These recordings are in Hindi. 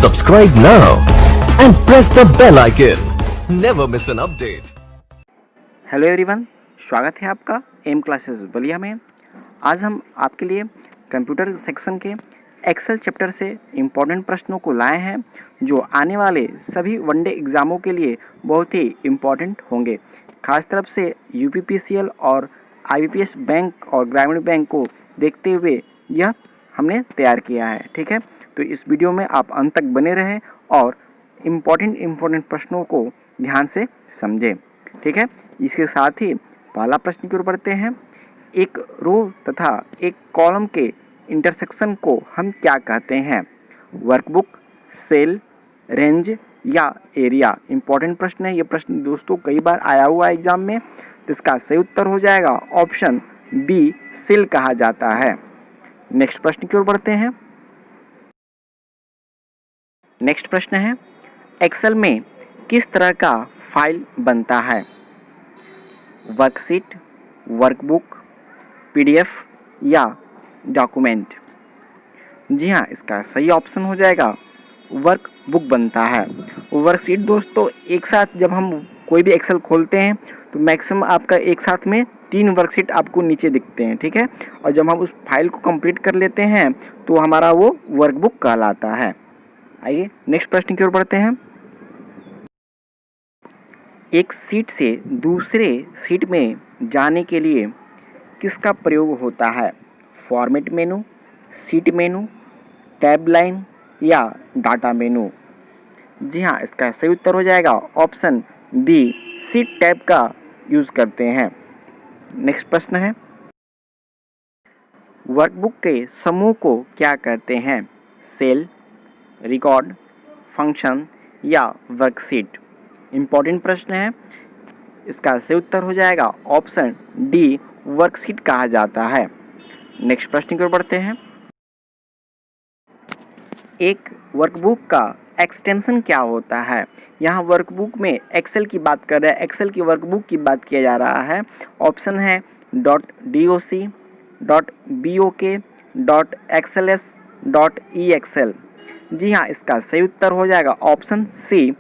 Subscribe now and press the bell icon. Never miss an update. Hello everyone, स्वागत है आपका एम क्लासेस बलिया में। आज हम आपके लिए कंप्यूटर सेक्शन के एक्सेल चैप्टर से इम्पोर्टेंट प्रश्नों को लाए हैं जो आने वाले सभी वनडे एग्ज़ामों के लिए बहुत ही इम्पोर्टेंट होंगे। खास तरफ से यूपीपीसीएल और आईबीपीएस बैंक और ग्रामीण बैंक को देखते हुए यह हमने तैयार किया है। ठीक है, तो इस वीडियो में आप अंत तक बने रहें और इम्पोर्टेंट प्रश्नों को ध्यान से समझें। ठीक है, इसके साथ ही पहला प्रश्न की ओर बढ़ते हैं। एक रो तथा एक कॉलम के इंटरसेक्शन को हम क्या कहते हैं? वर्कबुक, सेल, रेंज या एरिया? इम्पोर्टेंट प्रश्न है। ये प्रश्न दोस्तों कई बार आया हुआ है एग्जाम में, तो इसका सही उत्तर हो जाएगा ऑप्शन बी, सेल कहा जाता है। नेक्स्ट प्रश्न की ओर बढ़ते हैं। नेक्स्ट प्रश्न है, एक्सेल में किस तरह का फाइल बनता है? वर्कशीट, वर्कबुक, पीडीएफ या डॉक्यूमेंट? जी हाँ, इसका सही ऑप्शन हो जाएगा वर्कबुक बनता है। वर्कशीट दोस्तों एक साथ जब हम कोई भी एक्सेल खोलते हैं तो मैक्सिमम आपका एक साथ में 3 वर्कशीट आपको नीचे दिखते हैं। ठीक है, और जब हम उस फाइल को कंप्लीट कर लेते हैं तो हमारा वो वर्कबुक कहलाता है। आइए नेक्स्ट प्रश्न की ओर बढ़ते हैं। एक सीट से दूसरे सीट में जाने के लिए किसका प्रयोग होता है? फॉर्मेट मेनू, सीट मेनू, टैब लाइन या डाटा मेनू? जी हाँ, इसका सही उत्तर हो जाएगा ऑप्शन बी, सीट टैब का यूज़ करते हैं। नेक्स्ट प्रश्न है, वर्कबुक के समूह को क्या कहते हैं? सेल, रिकॉर्ड, फंक्शन या वर्कशीट? इम्पॉर्टेंट प्रश्न है। इसका सही उत्तर हो जाएगा ऑप्शन डी, वर्कशीट कहा जाता है। नेक्स्ट प्रश्न की ओर बढ़ते हैं। एक वर्कबुक का एक्सटेंशन क्या होता है? यहाँ वर्कबुक में एक्सेल की बात कर रहे हैं, एक्सेल की वर्कबुक की बात किया जा रहा है। ऑप्शन है .doc, .bok, .xls, .exl। जी हाँ, इसका सही उत्तर हो जाएगा ऑप्शन सी,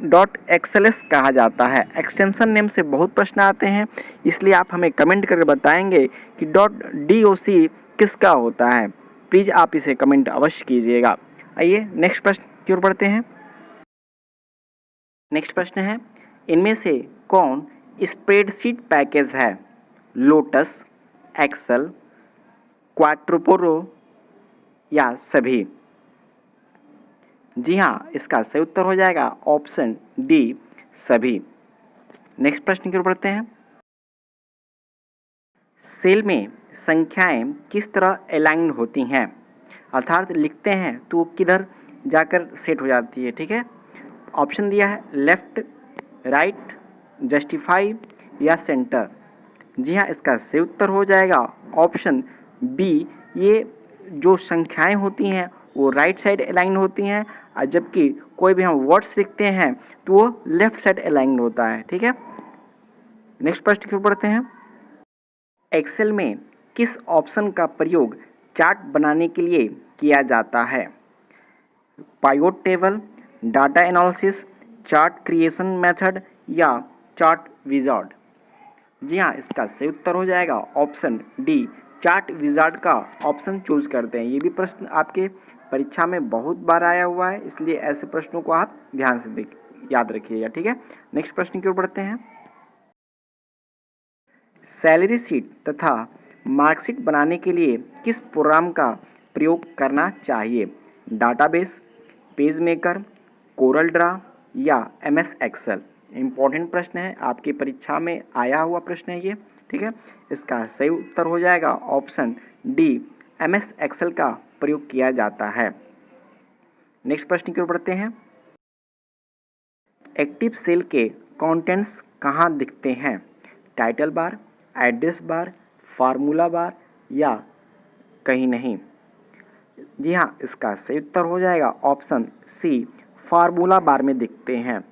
.xls कहा जाता है। एक्सटेंशन नेम से बहुत प्रश्न आते हैं, इसलिए आप हमें कमेंट करके बताएंगे कि .doc किसका होता है। प्लीज़ आप इसे कमेंट अवश्य कीजिएगा। आइए नेक्स्ट प्रश्न की ओर बढ़ते हैं। नेक्स्ट प्रश्न है, इनमें से कौन स्प्रेडशीट पैकेज है? लोटस, एक्सेल, क्वाड्रोपोरो या सभी? जी हाँ, इसका सही उत्तर हो जाएगा ऑप्शन डी, सभी। नेक्स्ट प्रश्न की ओर बढ़ते हैं। सेल में संख्याएं किस तरह अलाइंड होती हैं? अर्थात लिखते हैं तो किधर जाकर सेट हो जाती है? ठीक है, ऑप्शन दिया है लेफ्ट, राइट, जस्टिफाई या सेंटर? जी हाँ, इसका सही उत्तर हो जाएगा ऑप्शन बी। ये जो संख्याएं होती हैं वो राइट साइड अलाइन होती हैं, और जबकि कोई भी हम वर्ड्स लिखते हैं तो वो लेफ्ट साइड अलाइन होता है। ठीक है, नेक्स्ट प्रश्न की ओर बढ़ते हैं। एक्सेल में किस ऑप्शन का प्रयोग चार्ट बनाने के लिए किया जाता है? Pivot table, data analysis, chart creation method या चार्ट विजार्ड? जी हाँ, इसका सही उत्तर हो जाएगा ऑप्शन डी, चार्ट विजार्ड का ऑप्शन चूज करते हैं। ये भी प्रश्न आपके परीक्षा में बहुत बार आया हुआ है, इसलिए ऐसे प्रश्नों को आप ध्यान से याद रखिएगा। ठीक है, नेक्स्ट प्रश्न की ओर बढ़ते हैं। सैलरी शीट तथा मार्कशीट बनाने के लिए किस प्रोग्राम का प्रयोग करना चाहिए? Database, page maker, Corel Draw या एमएस एक्सेल? इम्पोर्टेंट प्रश्न है, आपकी परीक्षा में आया हुआ प्रश्न है ये। ठीक है, इसका सही उत्तर हो जाएगा ऑप्शन डी, एमएस एक्सेल का प्रयोग किया जाता है। नेक्स्ट प्रश्न की ओर बढ़ते हैं। एक्टिव सेल के कंटेंट्स कहाँ दिखते हैं? Title bar, address bar, formula बार या कहीं नहीं? जी हाँ, इसका सही उत्तर हो जाएगा ऑप्शन सी, फार्मूला बार में दिखते हैं।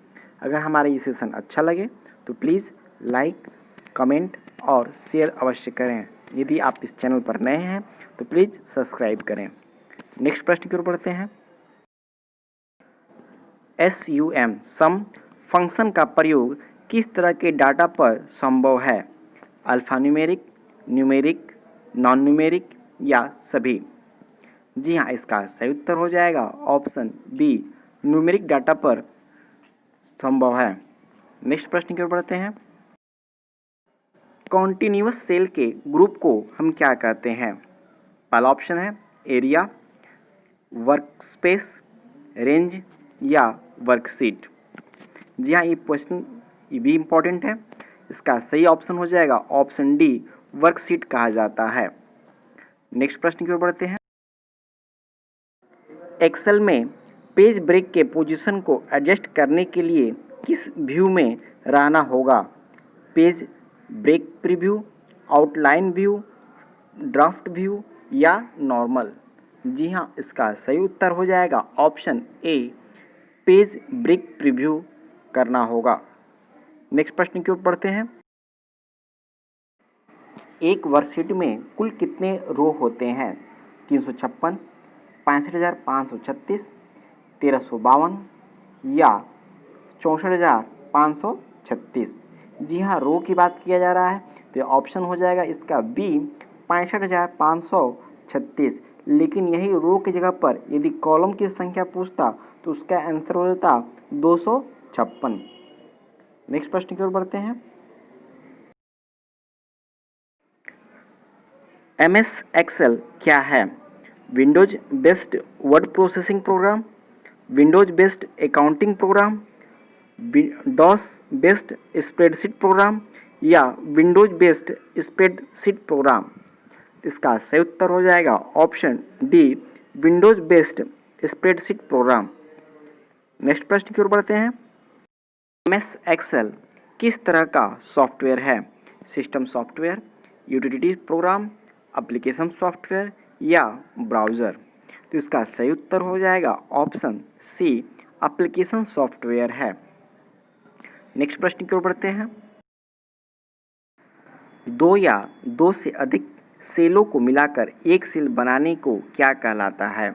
अगर हमारा ये सेशन अच्छा लगे तो प्लीज़ लाइक, कमेंट और शेयर अवश्य करें। यदि आप इस चैनल पर नए हैं तो प्लीज़ सब्सक्राइब करें। नेक्स्ट प्रश्न की ओर बढ़ते हैं। SUM सम फंक्शन का प्रयोग किस तरह के डाटा पर संभव है? अल्फान्यूमेरिक, न्यूमेरिक, नॉन न्यूमेरिक या सभी? जी हाँ, इसका सही उत्तर हो जाएगा ऑप्शन बी, न्यूमेरिक डाटा पर संभव है। नेक्स्ट प्रश्न की ओर बढ़ते हैं। कॉन्टिन्यूअस सेल के ग्रुप को हम क्या कहते हैं? पहला ऑप्शन है एरिया, वर्कस्पेस, रेंज या वर्कशीट। जी हाँ, ये क्वेश्चन भी इम्पोर्टेंट है। इसका सही ऑप्शन हो जाएगा ऑप्शन डी, वर्कशीट कहा जाता है। नेक्स्ट प्रश्न की ओर बढ़ते हैं। एक्सेल में पेज ब्रेक के पोजीशन को एडजस्ट करने के लिए किस व्यू में रहना होगा? Page break preview, outline view, draft view या नॉर्मल? जी हाँ, इसका सही उत्तर हो जाएगा option A, page break preview करना होगा। नेक्स्ट प्रश्न की ओर बढ़ते हैं। एक वर्कशीट में कुल कितने रो होते हैं? 356, 65,536, 1352 या 64,536? जी हाँ, रो की बात किया जा रहा है तो ऑप्शन हो जाएगा इसका बी, 65,536। लेकिन यही रो की जगह पर यदि कॉलम की संख्या पूछता तो उसका आंसर हो जाता 256। नेक्स्ट प्रश्न की ओर बढ़ते हैं। MS एक्सेल क्या है? Windows based word processing program, Windows based accounting program, DOS based spreadsheet program या विंडोज बेस्ड स्प्रेडशीट प्रोग्राम? इसका सही उत्तर हो जाएगा option D, Windows based spreadsheet program. Next प्रश्न की ओर बढ़ते हैं। MS एक्सेल किस तरह का सॉफ्टवेयर है? System software, utility programme, application software या ब्राउज़र? तो इसका सही उत्तर हो जाएगा ऑप्शन सी, एप्लीकेशन सॉफ्टवेयर है। नेक्स्ट प्रश्न की ओर बढ़ते हैं। दो या दो से अधिक सेलों को मिलाकर एक सेल बनाने को क्या कहलाता है?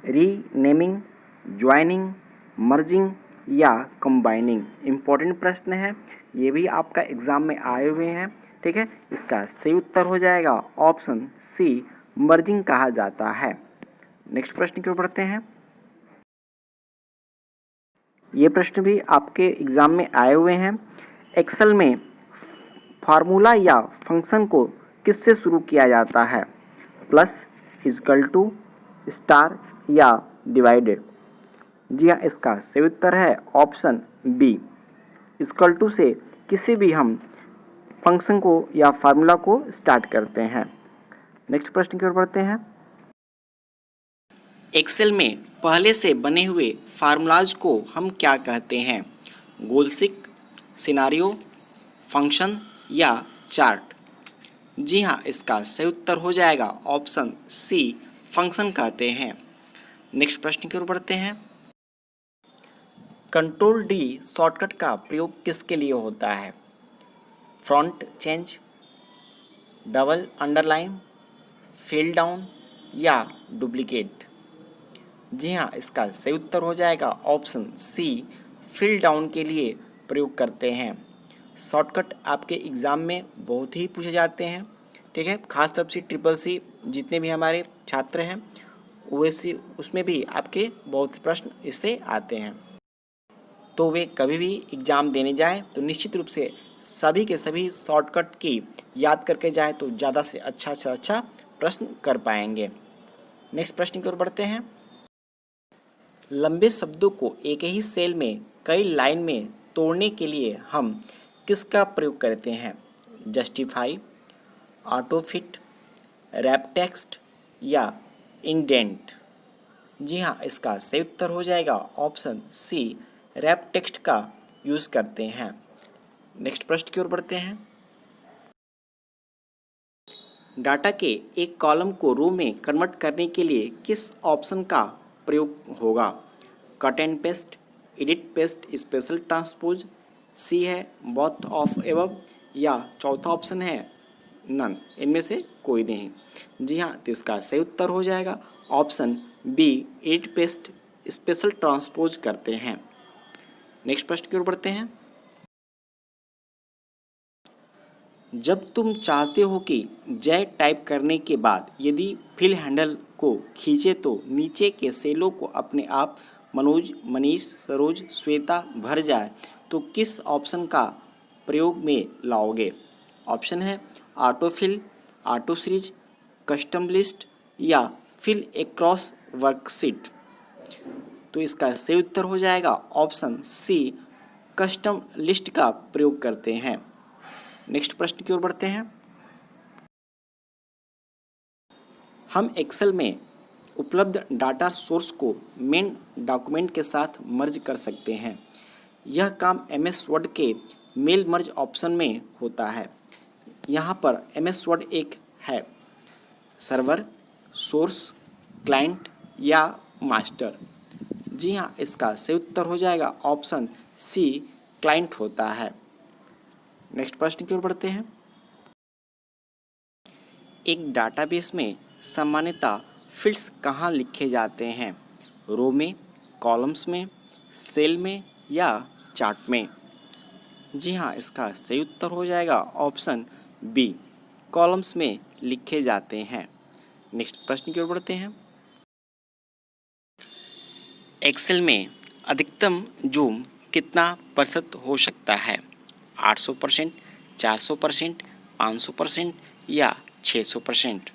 रीनेमिंग, ज्वाइनिंग, मर्जिंग या कंबाइनिंग? इम्पोर्टेंट प्रश्न है, ये भी आपका एग्जाम में आए हुए हैं। ठीक है, इसका सही उत्तर हो जाएगा ऑप्शन सी, मर्जिंग कहा जाता है। नेक्स्ट प्रश्न की ओर बढ़ते हैं। ये प्रश्न भी आपके एग्जाम में आए हुए हैं। एक्सेल में फार्मूला या फंक्शन को किससे शुरू किया जाता है? प्लस, इक्वल टू, स्टार या डिवाइडेड? जी हाँ, इसका सही उत्तर है ऑप्शन बी, इक्वल टू से किसी भी हम फंक्शन को या फार्मूला को स्टार्ट करते हैं। नेक्स्ट प्रश्न की ओर बढ़ते हैं। एक्सेल में पहले से बने हुए फार्मूलाज को हम क्या कहते हैं? गोलसिक, सिनारियो, फंक्शन या चार्ट? जी हाँ, इसका सही उत्तर हो जाएगा ऑप्शन सी, फंक्शन कहते हैं। नेक्स्ट प्रश्न की ओर बढ़ते हैं। कंट्रोल डी शॉर्टकट का प्रयोग किसके लिए होता है? Front change, double underline, fill down या डुप्लीकेट? जी हाँ, इसका सही उत्तर हो जाएगा ऑप्शन सी, फिल डाउन के लिए प्रयोग करते हैं। शॉर्टकट आपके एग्ज़ाम में बहुत ही पूछे जाते हैं। ठीक है, खास तौर से ट्रिपल सी जितने भी हमारे छात्र हैं ओएससी उसमें भी आपके बहुत प्रश्न इससे आते हैं। तो वे कभी भी एग्ज़ाम देने जाए तो निश्चित रूप से सभी के सभी शॉर्टकट की याद करके जाए तो ज़्यादा से अच्छा प्रश्न कर पाएंगे। नेक्स्ट प्रश्न की ओर बढ़ते हैं। लंबे शब्दों को एक ही सेल में कई लाइन में तोड़ने के लिए हम किसका प्रयोग करते हैं? जस्टिफाई, ऑटोफिट, रैप टेक्स्ट या इंडेंट? जी हाँ, इसका सही उत्तर हो जाएगा ऑप्शन सी, रैप टेक्स्ट का यूज़ करते हैं। नेक्स्ट प्रश्न की ओर बढ़ते हैं। डाटा के एक कॉलम को रो में कन्वर्ट करने के लिए किस ऑप्शन का प्रयोग होगा? Cut and paste, edit paste, special transpose? C है बोथ ऑफ एबव या चौथा ऑप्शन है नन, इनमें से कोई नहीं? जी हाँ, तो इसका सही उत्तर हो जाएगा option B, edit paste, special transpose करते हैं। नेक्स्ट प्रश्न की ओर बढ़ते हैं। जब तुम चाहते हो कि जय टाइप करने के बाद यदि फिल हैंडल को खींचे तो नीचे के सेलों को अपने आप मनोज, मनीष, सरोज, श्वेता भर जाए, तो किस ऑप्शन का प्रयोग में लाओगे? ऑप्शन है auto fill, auto series, custom list या फिल एक्रॉस वर्कशीट। तो इसका सही उत्तर हो जाएगा ऑप्शन सी, कस्टम लिस्ट का प्रयोग करते हैं। नेक्स्ट प्रश्न की ओर बढ़ते हैं। हम एक्सेल में उपलब्ध डाटा सोर्स को मेन डॉक्यूमेंट के साथ मर्ज कर सकते हैं। यह काम एमएस वर्ड के मेल मर्ज ऑप्शन में होता है। यहाँ पर एमएस वर्ड एक है सर्वर, सोर्स, क्लाइंट या मास्टर। जी हाँ, इसका सही उत्तर हो जाएगा ऑप्शन सी, क्लाइंट होता है। नेक्स्ट प्रश्न की ओर बढ़ते हैं। एक डाटाबेस में सामान्यतः फील्ड्स कहाँ लिखे जाते हैं? रो में, कॉलम्स में, सेल में या चार्ट में? जी हाँ, इसका सही उत्तर हो जाएगा ऑप्शन बी, कॉलम्स में लिखे जाते हैं। नेक्स्ट प्रश्न की ओर बढ़ते हैं। एक्सेल में अधिकतम जूम कितना प्रतिशत हो सकता है? 800%, 400%, 500% या 600%?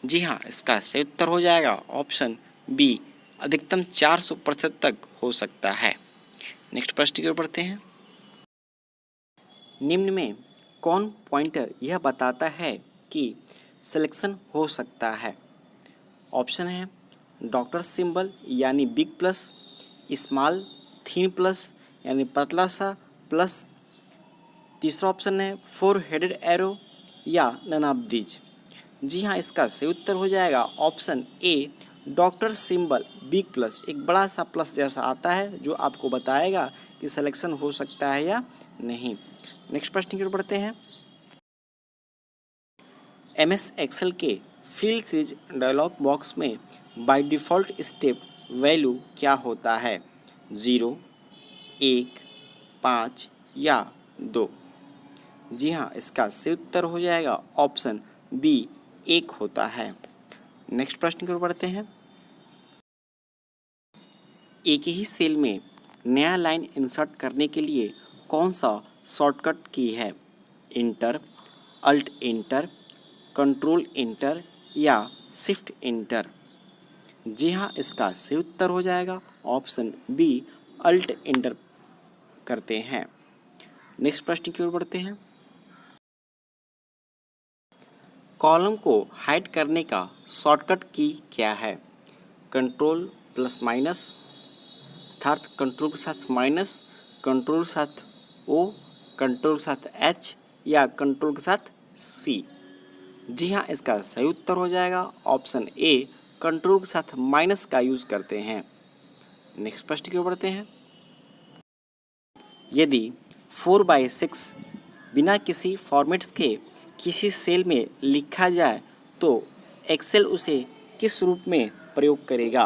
जी हाँ, इसका सही उत्तर हो जाएगा ऑप्शन बी, अधिकतम 400% तक हो सकता है। नेक्स्ट प्रश्न की ओर बढ़ते हैं। निम्न में कौन पॉइंटर यह बताता है कि सिलेक्शन हो सकता है? ऑप्शन है डॉक्टर सिंबल यानी big plus, small thin plus यानी पतला सा प्लस, तीसरा ऑप्शन है 4 हेडेड एरो या नन ऑफ दीज। जी हाँ, इसका सही उत्तर हो जाएगा ऑप्शन ए, डॉक्टर सिंबल बिग प्लस, एक बड़ा सा प्लस जैसा आता है जो आपको बताएगा कि सिलेक्शन हो सकता है या नहीं। नेक्स्ट प्रश्न की ओर बढ़ते हैं। एमएस एक्सेल के फिल सीरीज डायलॉग बॉक्स में बाय डिफ़ॉल्ट स्टेप वैल्यू क्या होता है? 0, 1, 5 या 2? जी हाँ, इसका सही उत्तर हो जाएगा ऑप्शन बी, 1 होता है। नेक्स्ट प्रश्न की ओर बढ़ते हैं। एक ही सेल में नया लाइन इंसर्ट करने के लिए कौन सा शॉर्टकट की है? Enter, alt enter, control enter या शिफ्ट इंटर? जी हाँ, इसका सही उत्तर हो जाएगा ऑप्शन बी, अल्ट इंटर करते हैं। नेक्स्ट प्रश्न की ओर बढ़ते हैं। कॉलम को हाइड करने का शॉर्टकट की क्या है? कंट्रोल प्लस माइनस, अर्थात कंट्रोल के साथ माइनस, कंट्रोल के साथ ओ, कंट्रोल के साथ एच या कंट्रोल के साथ सी? जी हाँ, इसका सही उत्तर हो जाएगा ऑप्शन ए, कंट्रोल के साथ माइनस का यूज़ करते हैं। नेक्स्ट प्रश्न की ओर बढ़ते हैं। यदि 4/6 बिना किसी फॉर्मेट्स के किसी सेल में लिखा जाए तो एक्सेल उसे किस रूप में प्रयोग करेगा?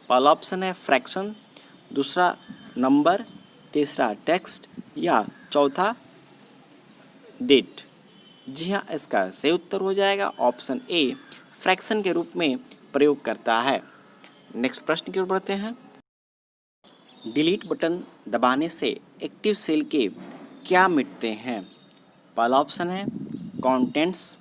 पहला ऑप्शन है फ्रैक्शन, दूसरा नंबर, तीसरा टेक्स्ट या चौथा डेट? जी हाँ, इसका सही उत्तर हो जाएगा ऑप्शन ए, फ्रैक्शन के रूप में प्रयोग करता है। नेक्स्ट प्रश्न की ओर बढ़ते हैं। डिलीट बटन दबाने से एक्टिव सेल के क्या मिटते हैं? पहला ऑप्शन है कंटेंट्स,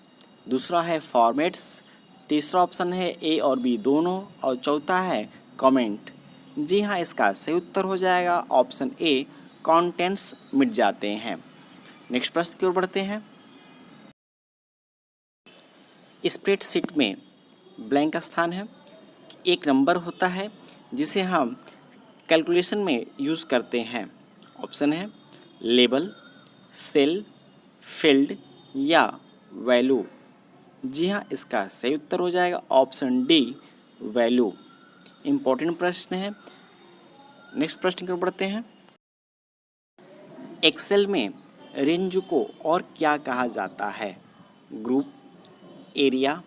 दूसरा है फॉर्मेट्स, तीसरा ऑप्शन है ए और बी दोनों और चौथा है कमेंट। जी हाँ, इसका सही उत्तर हो जाएगा ऑप्शन ए, कंटेंट्स मिट जाते हैं। नेक्स्ट प्रश्न की ओर बढ़ते हैं। स्प्रेडशीट में ब्लैंक स्थान है, एक नंबर होता है जिसे हम कैलकुलेशन में यूज़ करते हैं। ऑप्शन है लेबल, सेल, फील्ड या वैल्यू? जी हाँ, इसका सही उत्तर हो जाएगा ऑप्शन डी, वैल्यू। इम्पोर्टेंट प्रश्न है। नेक्स्ट प्रश्न की ओर बढ़ते हैं। एक्सेल में रेंज को और क्या कहा जाता है? ग्रुप, एरिया,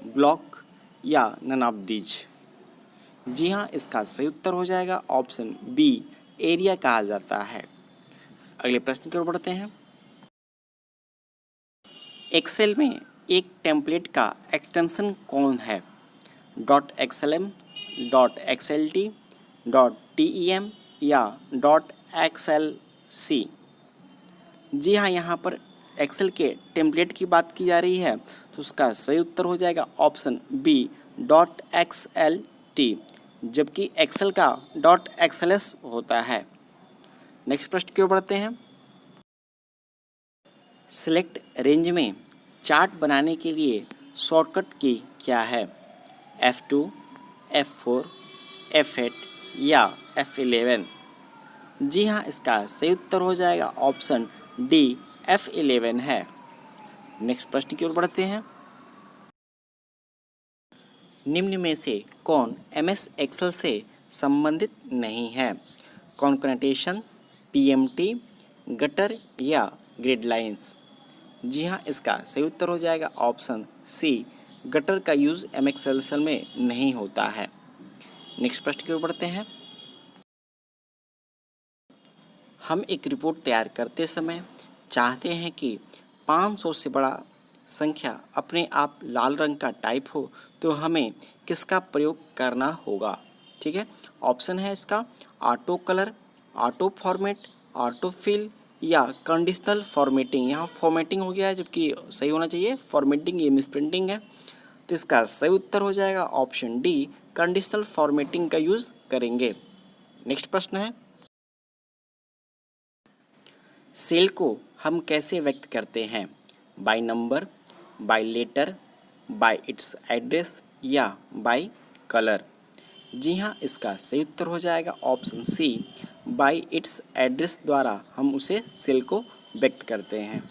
ब्लॉक या नन ऑफ दीज? जी हाँ, इसका सही उत्तर हो जाएगा ऑप्शन बी, एरिया कहा जाता है। अगले प्रश्न की ओर बढ़ते हैं। एक्सेल में एक टेम्पलेट का एक्सटेंशन कौन है? Dot XLM, dot XLT, dot TEM या डॉट एक्सएलसी? जी हाँ, यहाँ पर एक्सेल के टेम्पलेट की बात की जा रही है, तो उसका सही उत्तर हो जाएगा ऑप्शन बी, डॉट एक्सएलटी, जबकि एक्सेल का डॉट एक्सएलएस होता है। नेक्स्ट प्रश्न की ओर बढ़ते हैं। सिलेक्ट रेंज में चार्ट बनाने के लिए शॉर्टकट की क्या है? F2, F4, F8 या F11? जी हाँ, इसका सही उत्तर हो जाएगा ऑप्शन डी, F11 है। नेक्स्ट प्रश्न की ओर बढ़ते हैं। निम्न में से कौन MS एक्सेल से संबंधित नहीं है? कॉन्कनेटेशन, PMT, गटर या ग्रिड लाइंस? जी हाँ, इसका सही उत्तर हो जाएगा ऑप्शन सी, गटर का यूज़ MS एक्सेल में नहीं होता है। नेक्स्ट प्रश्न की ओर बढ़ते हैं। हम एक रिपोर्ट तैयार करते समय चाहते हैं कि 500 से बड़ा संख्या अपने आप लाल रंग का टाइप हो, तो हमें किसका प्रयोग करना होगा? ठीक है, ऑप्शन है इसका auto colour, auto format, auto fill या कंडीशनल फॉर्मेटिंग। यहाँ फॉर्मेटिंग हो गया है, जबकि सही होना चाहिए फॉर्मेटिंग, ये मिसप्रिंटिंग है। तो इसका सही उत्तर हो जाएगा ऑप्शन डी, कंडीशनल फॉर्मेटिंग का यूज़ करेंगे। नेक्स्ट प्रश्न है, सेल को हम कैसे व्यक्त करते हैं? By number, by letter, by its address या बाय कलर? जी हाँ, इसका सही उत्तर हो जाएगा option C, by its address द्वारा हम उसे सेल को व्यक्त करते हैं।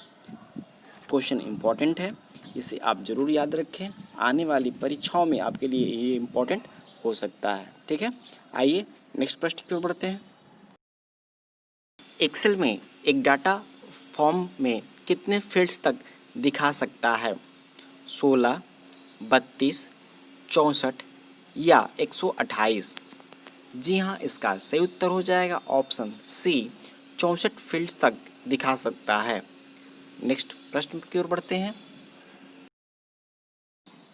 क्वेश्चन इम्पॉर्टेंट है, इसे आप ज़रूर याद रखें, आने वाली परीक्षाओं में आपके लिए ये इम्पॉर्टेंट हो सकता है। ठीक है, आइए नेक्स्ट प्रश्न की ओर बढ़ते हैं। एक्सेल में एक डाटा फॉर्म में कितने फील्ड्स तक दिखा सकता है? 16, 32, 64 या 128? जी हाँ, इसका सही उत्तर हो जाएगा ऑप्शन सी, 64 फील्ड्स तक दिखा सकता है। नेक्स्ट प्रश्न की ओर बढ़ते हैं।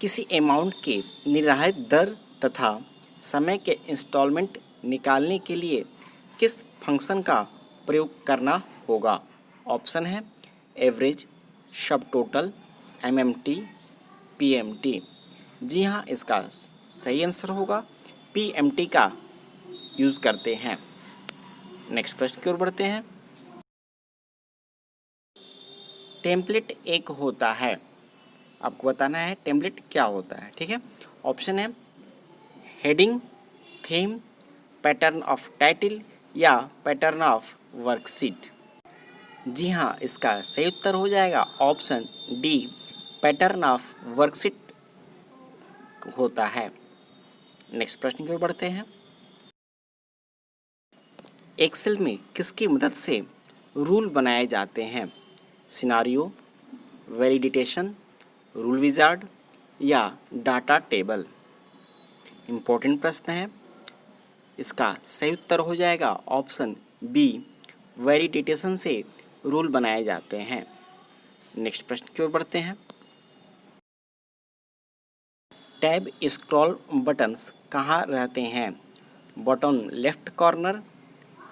किसी अमाउंट के निर्धारित दर तथा समय के इंस्टॉलमेंट निकालने के लिए किस फंक्शन का प्रयोग करना होगा? ऑप्शन है एवरेज, सब टोटल, MMT, PMT। जी हाँ, इसका सही आंसर होगा PMT का यूज़ करते हैं। नेक्स्ट प्रश्न की ओर बढ़ते हैं। टेम्पलेट एक होता है, आपको बताना है टेम्पलेट क्या होता है। ठीक है, ऑप्शन है heading, theme, pattern of title या पैटर्न ऑफ वर्कशीट? जी हाँ, इसका सही उत्तर हो जाएगा option D, pattern of worksheet होता है। नेक्स्ट प्रश्न की ओर बढ़ते हैं। एक्सेल में किसकी मदद से रूल बनाए जाते हैं? सिनारियो, वैलिडेशन, रूल विजार्ड या डाटा टेबल? इम्पोर्टेंट प्रश्न है, इसका सही उत्तर हो जाएगा ऑप्शन बी, वैलिडेशन से रूल बनाए जाते हैं। नेक्स्ट प्रश्न की ओर बढ़ते हैं। टैब स्क्रॉल बटन्स कहाँ रहते हैं? बटन लेफ्ट कॉर्नर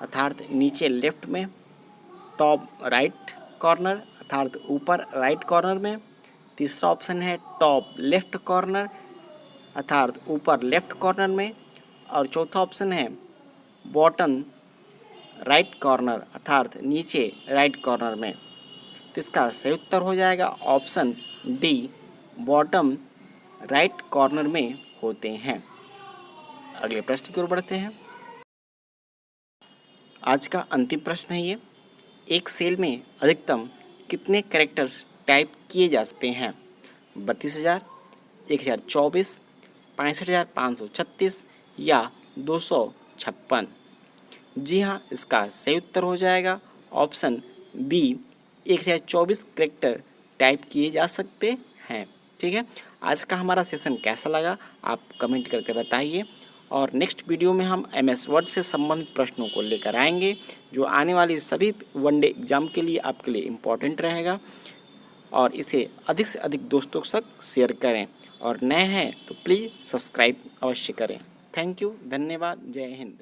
अर्थात नीचे लेफ्ट में, टॉप राइट कॉर्नर अर्थात ऊपर राइट कॉर्नर में, तीसरा ऑप्शन है टॉप लेफ्ट कॉर्नर अर्थात ऊपर लेफ्ट कॉर्नर में, और चौथा ऑप्शन है बॉटम राइट कॉर्नर अर्थात नीचे राइट कॉर्नर में। तो इसका सही उत्तर हो जाएगा option D, bottom right corner में होते हैं। अगले प्रश्न की ओर बढ़ते हैं। आज का अंतिम प्रश्न है ये, एक सेल में अधिकतम कितने कैरेक्टर्स टाइप किए जा सकते हैं? 32,000, 1024, 65,536 या 256? जी हाँ, इसका सही उत्तर हो जाएगा ऑप्शन बी, 1024 कैरेक्टर टाइप किए जा सकते हैं। ठीक है, आज का हमारा सेशन कैसा लगा आप कमेंट करके बताइए, और नेक्स्ट वीडियो में हम MS वर्ड से संबंधित प्रश्नों को लेकर आएंगे, जो आने वाली सभी वनडे एग्ज़ाम के लिए आपके लिए इम्पोर्टेंट रहेगा। और इसे अधिक से अधिक दोस्तों तक शेयर करें, और नए हैं तो प्लीज़ सब्सक्राइब अवश्य करें। थैंक यू, धन्यवाद, जय हिंद।